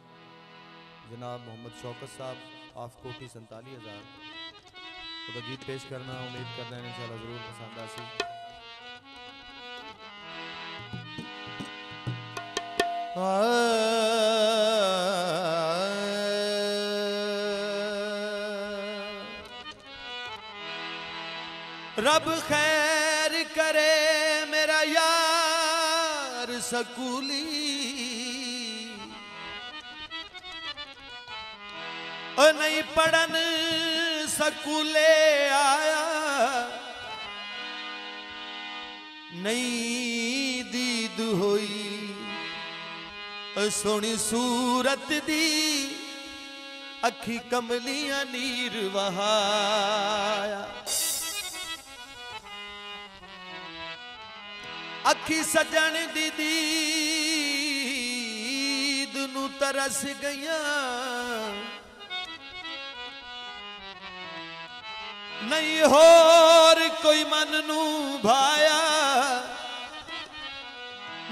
जनाब मोहम्मद शौकत साहब ऑफ कोटी 47,000 तो गीत पेश करना उम्मीद करना है इंशाल्लाह जरूर पसंद आसी। रब खैर करे मेरा यार सकूली और नहीं पढ़न सकूले आया नहीं दीद होई सोनी सूरत दी अखी कमलियां नीर वहाया अखी सजन दी दीद नू तरस गईयां नहीं होर कोई मन नू भाया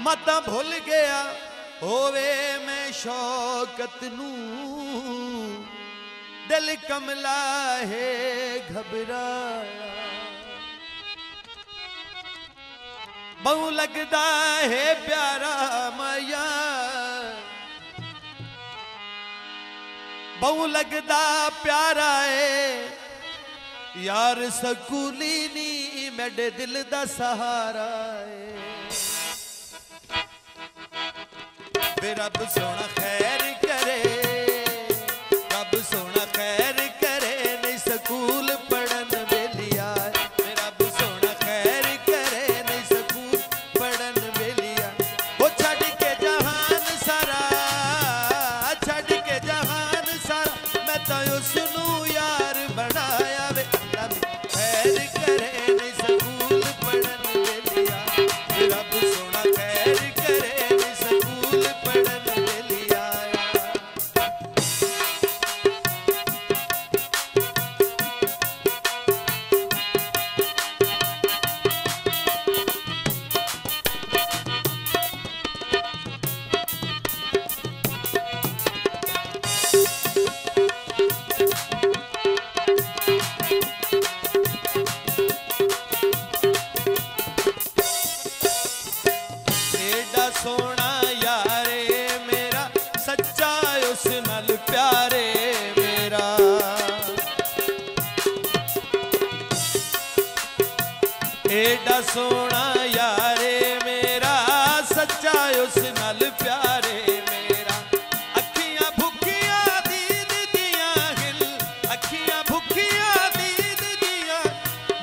मता भूल गया होवे मैं शौकत नू दिल कमला है घबराया बहु लगदा है प्यारा माया बहु लगदा प्यारा है यार सकूली नी मेरे दिल दा सहारा है रब सोना खैर करे रब सोना खैर करे नहीं सकूल पढ़न वेलिया रब सोना खैर करे नहीं सकूल पढ़न वेलिया वो छड़ के जहान सारा मैं तो उसनू यार बनाया वे खैर करे नहीं सकूल पढ़न वेलिया रब सोना खैर करे नहीं सकूल पढ़न वेलिया सोना यारे मेरा सच्चा उस नल प्यारे मेरा एडा सोना यारे मेरा सच्चा उस नल प्यारे मेरा अखियां भुखियां दीद दिया हिल अखियां भुखियां दीद दिया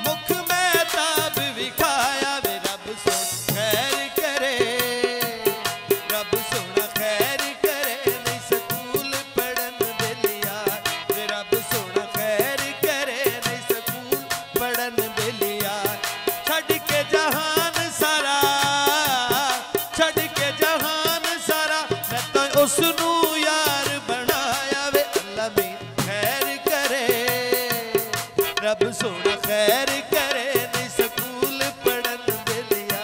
मुख में ताब विखाया वे रब सोना खैर करे रब सोना खैर करे नहीं सकूल पढ़न वेलिया रब सोना खैर करे नहीं सकूल पढ़न वेलिया छड़ के जहान सारा मैं तो उसनू यार बनाया वे अल्लाह भी खैर करे रब सोना खैर करे नहीं सकूल पढ़न वेलिया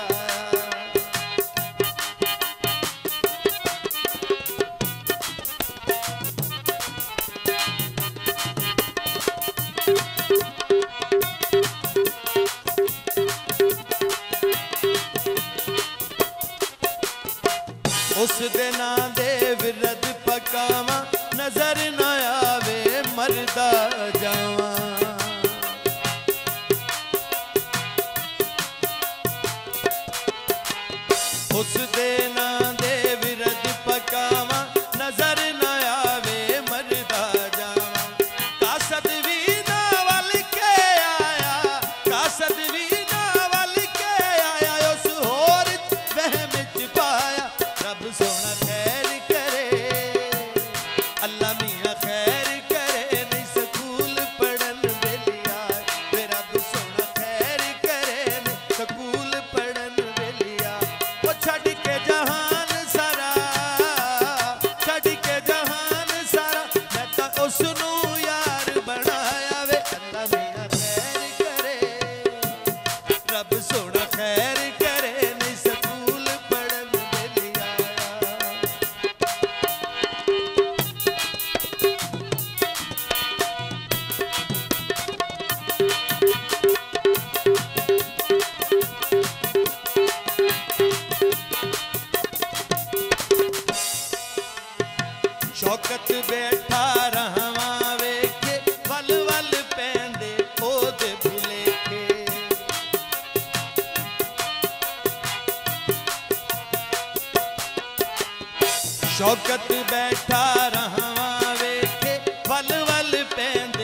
उस दिना दे विरद पकावा नजर न आवे मरदा जावा उस दिना दे विरद पकावा नजर न आवे मरदा जावा कासद भी नावल के आया कासद भी नावल के आया उस होर वहम च पाया रब सोना खैर करे, अल्लाह मियां खैर करे, नहीं स्कूल पढ़न वेलिया वे रब सोना खैर करे, नहीं स्कूल पढ़न वेलिया। वो छड़ के जहान सारा, छड़ के जहान सारा, मैं तां उसनू यार बनाया वे। अल्लाह मियां खैर करे, रब सोना खैर करे, नहीं स्कूल पढ़न वेलिया। शौकत बैठा रहवा वेखे, वल वल पैंदे ओदे भुलेखे। शौकत बैठा रहवा वेखे, वल वल पैंदे